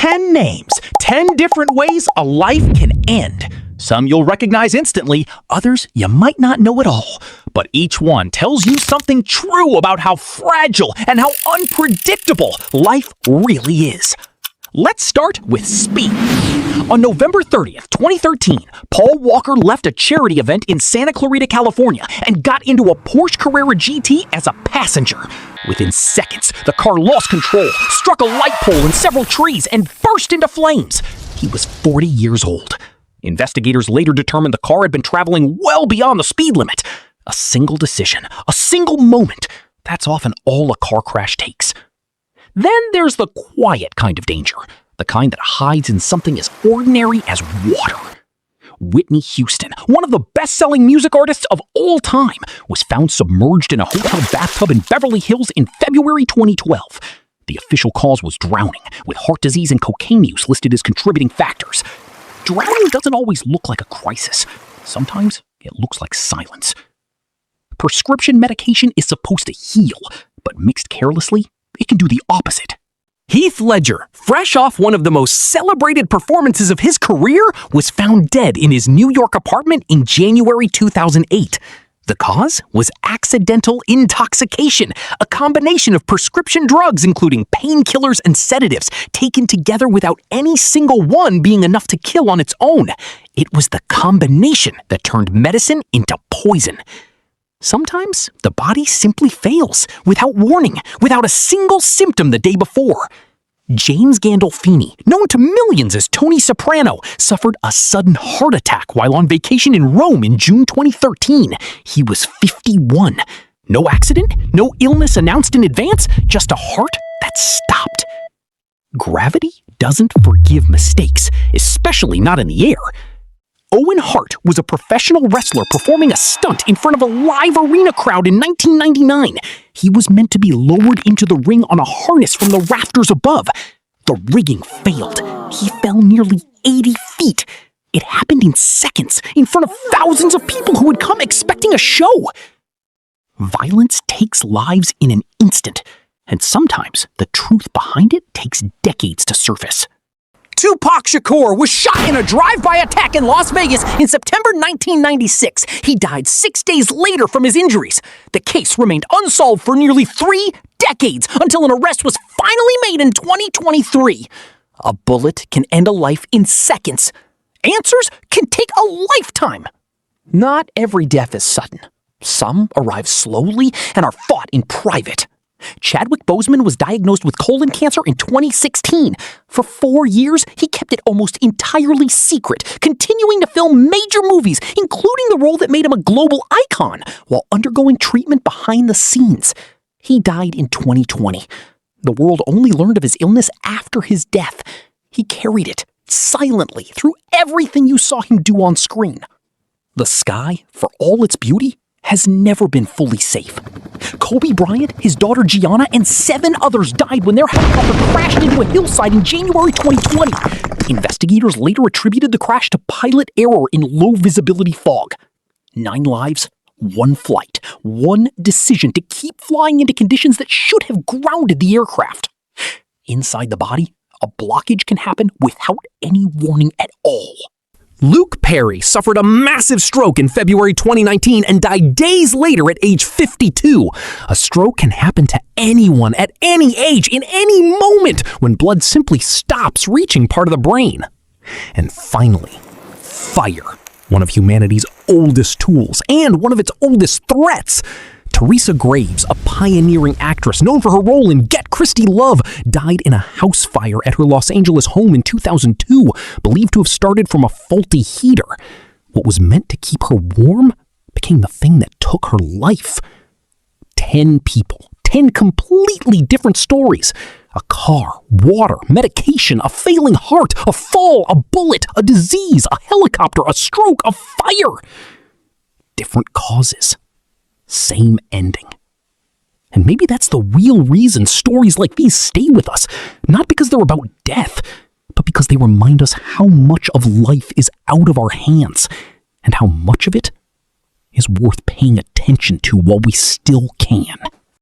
10 names, 10 different ways a life can end. Some you'll recognize instantly, others you might not know at all. But each one tells you something true about how fragile and how unpredictable life really is. Let's start with speed. On November 30th, 2013, Paul Walker left a charity event in Santa Clarita, California, and got into a Porsche Carrera GT as a passenger. Within seconds, the car lost control, struck a light pole and several trees, and burst into flames. He was 40 years old. Investigators later determined the car had been traveling well beyond the speed limit. A single decision, a single moment, that's often all a car crash takes. Then there's the quiet kind of danger, the kind that hides in something as ordinary as water. Whitney Houston, one of the best-selling music artists of all time, was found submerged in a hotel bathtub in Beverly Hills in February 2012. The official cause was drowning, with heart disease and cocaine use listed as contributing factors. Drowning doesn't always look like a crisis. Sometimes it looks like silence. Prescription medication is supposed to heal, but mixed carelessly, it can do the opposite. Heath Ledger, fresh off one of the most celebrated performances of his career, was found dead in his New York apartment in January 2008. The cause was accidental intoxication, a combination of prescription drugs including painkillers and sedatives, taken together without any single one being enough to kill on its own. It was the combination that turned medicine into poison. Sometimes the body simply fails, without warning, without a single symptom the day before. James Gandolfini, known to millions as Tony Soprano, suffered a sudden heart attack while on vacation in Rome in June 2013. He was 51. No accident, no illness announced in advance, just a heart that stopped. Gravity doesn't forgive mistakes, especially not in the air. Owen Hart was a professional wrestler performing a stunt in front of a live arena crowd in 1999. He was meant to be lowered into the ring on a harness from the rafters above. The rigging failed. He fell nearly 80 feet. It happened in seconds, in front of thousands of people who had come expecting a show. Violence takes lives in an instant, and sometimes the truth behind it takes decades to surface. Tupac Shakur was shot in a drive-by attack in Las Vegas in September 1996. He died 6 days later from his injuries. The case remained unsolved for nearly 3 decades until an arrest was finally made in 2023. A bullet can end a life in seconds. Answers can take a lifetime. Not every death is sudden. Some arrive slowly and are fought in private. Chadwick Boseman was diagnosed with colon cancer in 2016. For 4 years, he kept it almost entirely secret, continuing to film major movies, including the role that made him a global icon, while undergoing treatment behind the scenes. He died in 2020. The world only learned of his illness after his death. He carried it silently through everything you saw him do on screen. The sky, for all its beauty, has never been fully safe. Kobe Bryant, his daughter Gianna, and 7 others died when their helicopter crashed into a hillside in January 2020. Investigators later attributed the crash to pilot error in low-visibility fog. 9 lives, 1 flight, 1 decision to keep flying into conditions that should have grounded the aircraft. Inside the body, a blockage can happen without any warning at all. Luke Perry suffered a massive stroke in February 2019 and died days later at age 52. A stroke can happen to anyone at any age, in any moment, when blood simply stops reaching part of the brain. And finally, fire, one of humanity's oldest tools and one of its oldest threats. Teresa Graves, a pioneering actress known for her role in Get Christie Love, died in a house fire at her Los Angeles home in 2002, believed to have started from a faulty heater. What was meant to keep her warm became the thing that took her life. 10 people, 10 completely different stories. A car, water, medication, a failing heart, a fall, a bullet, a disease, a helicopter, a stroke, a fire. Different causes. Same ending. And maybe that's the real reason stories like these stay with us. Not because they're about death, but because they remind us how much of life is out of our hands, and how much of it is worth paying attention to while we still can.